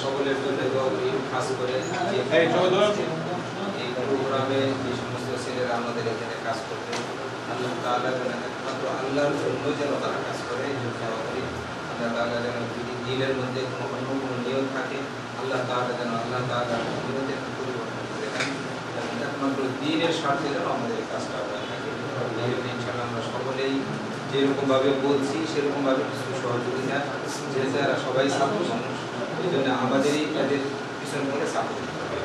সকলের জন্য দোয়া করি, খাস করে এই প্রোগ্রামে যে সমস্ত ছেলেরা আমাদের এখানে কাজ করবে, আল্লাহ তাআলা যেন একমাত্র আল্লাহর জন্য যেন তারা কাজ করে, এই জন্য দোয়া করি। আল্লাহ তাআলা যেন যদি দিলের মধ্যে অন্য কোনো নিয়ম থাকে, আল্লাহ তাআলা যেন নিয়তের পরিবর্তন করে দেন এবং একমাত্র দিনের স্বার্থে যেন আমাদের এই কাজটা হয়ে থাকে। এই জন্য ইনশাআল্লাহ আমরা সকলেই যেরকমভাবে বলছি সেরকমভাবে কিছু সহযোগিতা, যেহেতু এরা সবাই ছাত্র মানুষ, এই জন্য আমাদেরই এদের পিছন থেকে সাপোর্ট দিতে হবে।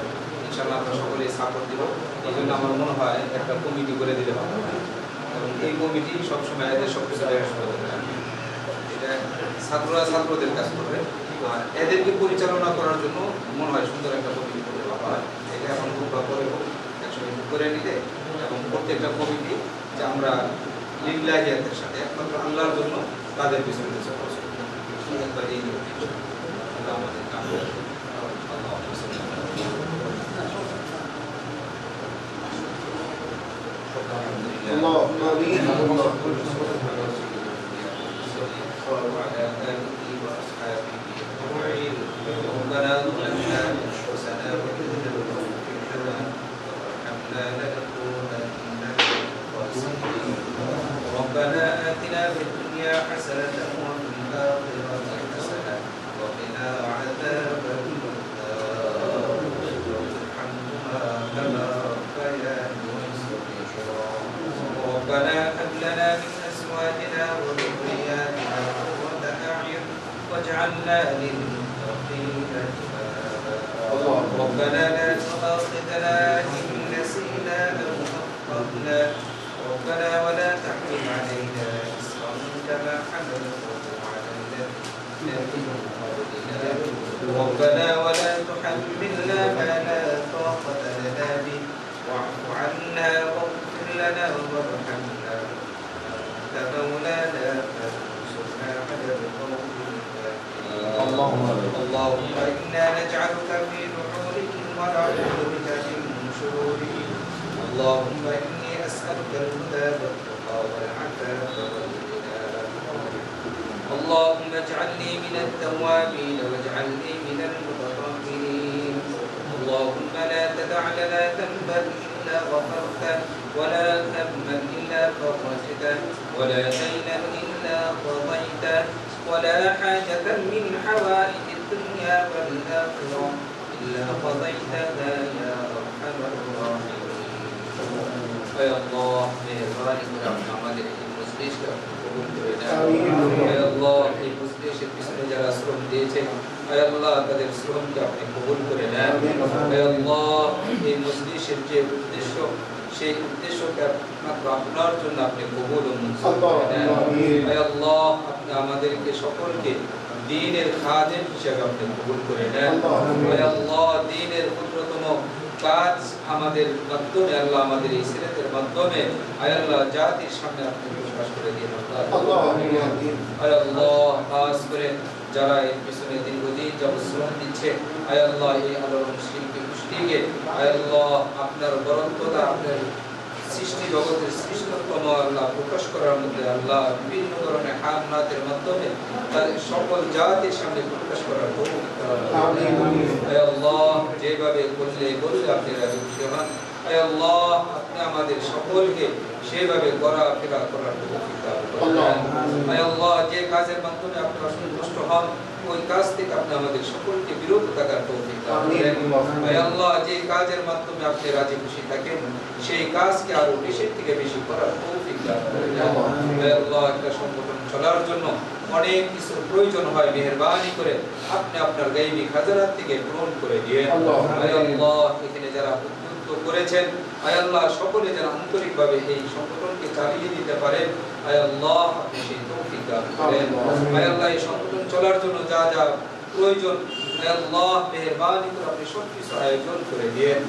ইনশাআল্লাহ আমরা সকলেই সাপোর্ট দেবো। এই জন্য আমার মনে হয় একটা কমিটি করে দিলে ভালো হয় এবং এই কমিটি সবসময় এদের সব কিছু দেখা শুরু করবে। এটা ছাত্ররা ছাত্রদের কাজ করবে আর এদেরকে পরিচালনা করার জন্য মনে হয় সুন্দর একটা কমিটি করলে ভালো হয়। এটা এখন খুব বা পরে হোক একসঙ্গে করে নিলে এবং প্রত্যেকটা কমিটি যে আমরা লিল্লাহিয়াতের সাথে একমাত্র আল্লাহর জন্য তাদের পিছনে পিছনে একবার এই নিয়ম আল্লাহ আমাদের কাম ربنا آتنا في الدنيا حسنة وفي الآخرة حسنة وقنا عذاب النار ارحمهما كما ربياني صغيرا ربنا هب لنا من أزواجنا وذرياتنا قرة أعين واجعلنا للمتقين إماما ربنا لا تؤاخذنا إن نسينا أو أخطأنا ربنا ولا تحمل علينا إصرا كما حملته على الذين من قبلنا ربنا ولا تحملنا ما لا طاقة لنا به واعف عنا واغفر لنا وارحمنا أنت مولانا فانصرنا على القوم الكافرين اللهم إنا نجعلك في نحورهم ونعوذ بك من شرورهم اللهم إني أسألك الهدى والتقى والعفاف والغنى اللهم اجعلني من التوابين واجعلني من المتطهرين اللهم لا تدع لنا ذنبا إلا غفرته ولا هما إلا فرجته ولا دينا إلا قضيته ولا حاجة من حوائج الدنيا والآخرة إلا قضيتها يا أرحم الراحمين يا الله مهرباني করে আপনি আমাদের এই মজলিসকে কবুল করে নেন হে আল্লাহ এই মজলিসের পিছনে যারা শ্রম দিয়েছেন হে আল্লাহ তাদের শ্রমকে আপনি কবুল করে নেন হে আল্লাহ এই মজলিসের যে উদ্দেশ্য সেই উদ্দেশ্যকে একমাত্র আপনার জন্য আপনি কবুল ও মঞ্জুর করে নেন হে আল্লাহ আপনি আমাদেরকে সকলকে দ্বীনের খাদেম হিসেবে আপনি কবুল করে নেন হে আল্লাহ দ্বীনের ক্ষুদ্রতম কাজ আমাদের মাধ্যমে আল্লাহ আমাদের এই ছেলেদের মাধ্যমে আয় আল্লাহ জাতির সামনে আপনি প্রকাশ করে দিন আয় আল্লাহ খাস করে যারা এর পিছনে দীর্ঘদিন যাবত শ্রম দিচ্ছে আয় আল্লাহ এই আলোর মুসলিমকে আয় আল্লাহ আপনার বরত্বতা আপনার সৃষ্টি জগতের সৃষ্টতম আল্লাহ প্রকাশ করার মধ্যে আল্লাহ বিভিন্ন ধরনের হামনাতের মাধ্যমে তাদের সকল জাতির সামনে প্রকাশ করার আল্লাহ যেভাবে বললে আপনি রাজি খুশি হন আল্লাহ আপনি আমাদের সকলকে সেভাবে ঘোরাফেরা করার তৌফিক দান করুন আল্লাহ যে কাজের মাধ্যমে আপনি অসন্তুষ্ট হন ওই কাজ থেকে আপনি আমাদের সকলকে বিরত থাকার তৌফিক দান করুন আল্লাহ যে কাজের মাধ্যমে আপনি রাজি খুশি থাকেন সেই কাজকে আরো বেশি থেকে বেশি করার তৌফিক দান করুন আল্লাহ একটা সংগঠন চলার জন্য অনেক কিছু প্রয়োজন হয় মেহেরবানি করে আপনি আপনার গায়বী খাজানাত থেকে গ্রহণ করে দিয়েন আল্লাহ এখানে যারা করেছেন আয় আল্লাহ সকলে যেন আন্তরিকভাবে এই সংগঠনকে চালিয়ে দিতে পারেন আয় আল্লাহ আপনি সেই তৌফিক দান করেন আয় আল্লাহ এই সংগঠন চলার জন্য যা যা প্রয়োজন আয় আল্লাহ মেহেরবানি করে আপনি সবকিছু আয়োজন করে দিয়েন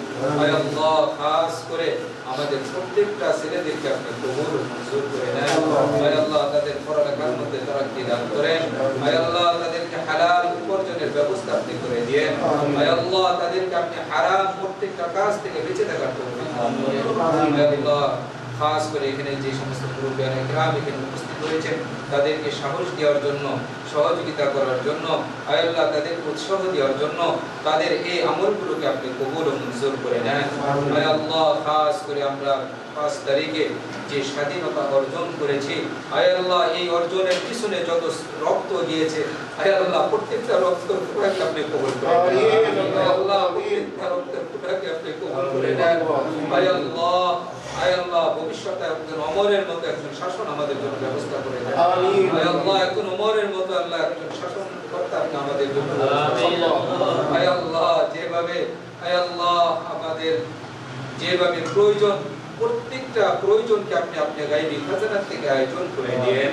আয় আল্লাহ খাস করে আমাদের প্রত্যেকটা ছেলেদেরকে আপনি কবুল মঞ্জুর করে নেন আয় আল্লাহ তাদের পড়ালেখার মধ্যে তারাক্কি দান করেন আয় আল্লাহ তাদেরকে হালাল উপার্জনের ব্যবস্থা আপনি করে দিয়েন আয় আল্লাহ তাদেরকে আপনি হারাম প্রত্যেকটা কাজ থেকে বেঁচে থাকার তৌফিক দান করেন আয় আল্লাহ খাস করে এখানে যে সমস্ত মুরব্বিয়ান ইকরাম এখানে উপস্থিত হয়েছেন তাদেরকে সাহস দেওয়ার জন্য, সহযোগিতা করার জন্য, আয় আল্লাহ তাদেরকে উৎসাহ দেওয়ার জন্য তাদের এই আমলগুলোকে আপনি কবুল ও মঞ্জুর করে নেন। আয় আল্লাহ খাস করে আমরা 5 তারিখে যে স্বাধীনতা অর্জন করেছি, আয় আল্লাহ এই অর্জনের পিছনে যত রক্ত দিয়েছে, আয় আল্লাহ প্রত্যেকটা রক্তের ফোঁটাকে আপনি কবুল করে নেন। আয় আল্লাহ প্রত্যেকটা রক্তের ফোঁটাকে আপনি কবুল করে নেন। আয় আল্লাহ ভবিষ্যতে একজন ওমরের মতো একজন শাসন আমাদের জন্য ব্যবস্থা করে দেন। আয় আল্লাহ একজন ওমরের মতো আল্লাহ একজন শাসন কর্তা আপনি আমাদের জন্য আয় আল্লাহ আয় আল্লাহ আমাদের যেভাবে প্রয়োজন প্রত্যেকটা প্রয়োজনকে আপনি আপনার গায়বী খাজানা থেকে আয়োজন করে দিয়েন।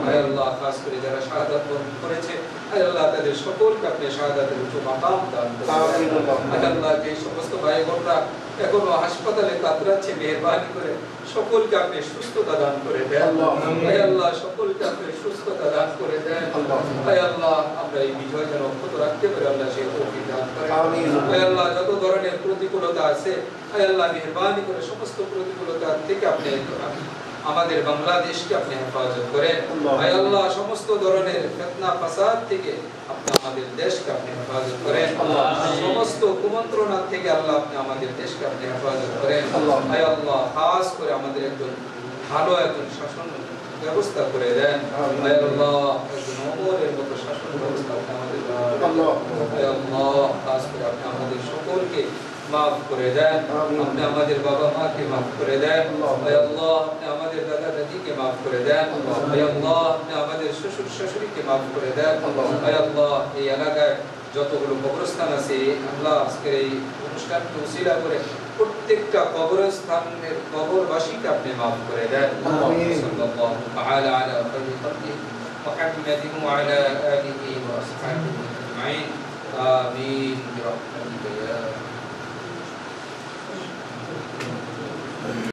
আয় আল্লাহ খাস করে যারা শাহাদাত বরণ করেছে, আয় আল্লাহ তাদের সকলকে আপনি শাহাদাতের উচ্চ মাকাম দান করুন। আয় আল্লাহ যে সমস্ত ভাই বোনরা এখনো হাসপাতালে কাতরাচ্ছে, মেহেরবানি করে সকলকে আপনি সুস্থতা দান করে দেন। আয় আল্লাহ সকলকে আপনি সুস্থতা দান করে দেন। আয় আল্লাহ আমরা এই বিজয় যেন অক্ষত রাখতে পারি, আল্লাহ সেই তৌফিক দান করেন। আয় আল্লাহ যত ধরনের প্রতিকূলতা আছে, আয় আল্লাহ মেহেরবানি করে সমস্ত প্রতিকূলতা থেকে আপনি আমাদের বাংলাদেশকে আপনি হেফাজত করেন। আয় আল্লাহ সমস্ত ধরনের ফিতনা ফাসাদ থেকে আপনি আমাদের দেশকে আপনি হেফাজত করেন। সমস্ত কুমন্ত্রণা থেকে আল্লাহ আপনি আমাদের দেশকে আপনি হেফাজত করেন। আয় আল্লাহ খাস করে আমাদের একজন ভালো একজন শাসন ব্যবস্থা করে দেন। আয় আল্লাহ একজন ওমরের মতো শাসন ব্যবস্থা আপনি আমাদের আয় আল্লাহ খাস করে আপনি আমাদের সকলকে মাফ করে দেন। আপনি আমাদের বাবা মাকে মাফ করে দেন। আয় আল্লাহ আপনি আমাদের দাদা দাদিকে মাফ করে দেন। আয় আল্লাহ আপনি আমাদের শ্বশুর শাশুড়িকে মাফ করে দেন। আয় আল্লাহ এই এলাকায় যতগুলো কবরস্থান আছে, আল্লাহ আজকের এই অনুষ্ঠানকে উসিলা করে প্রত্যেকটা কবরস্থানের কবরবাসীকে আপনি মাফ করে দেন। সাল্লাল্লাহু তাআলা আলা খায়রি খালকিহি মুহাম্মাদিন ওয়া আলা আলিহি ওয়া আসহাবিহি আজমাইন। আমিন বিরহমাতিকা ইয়া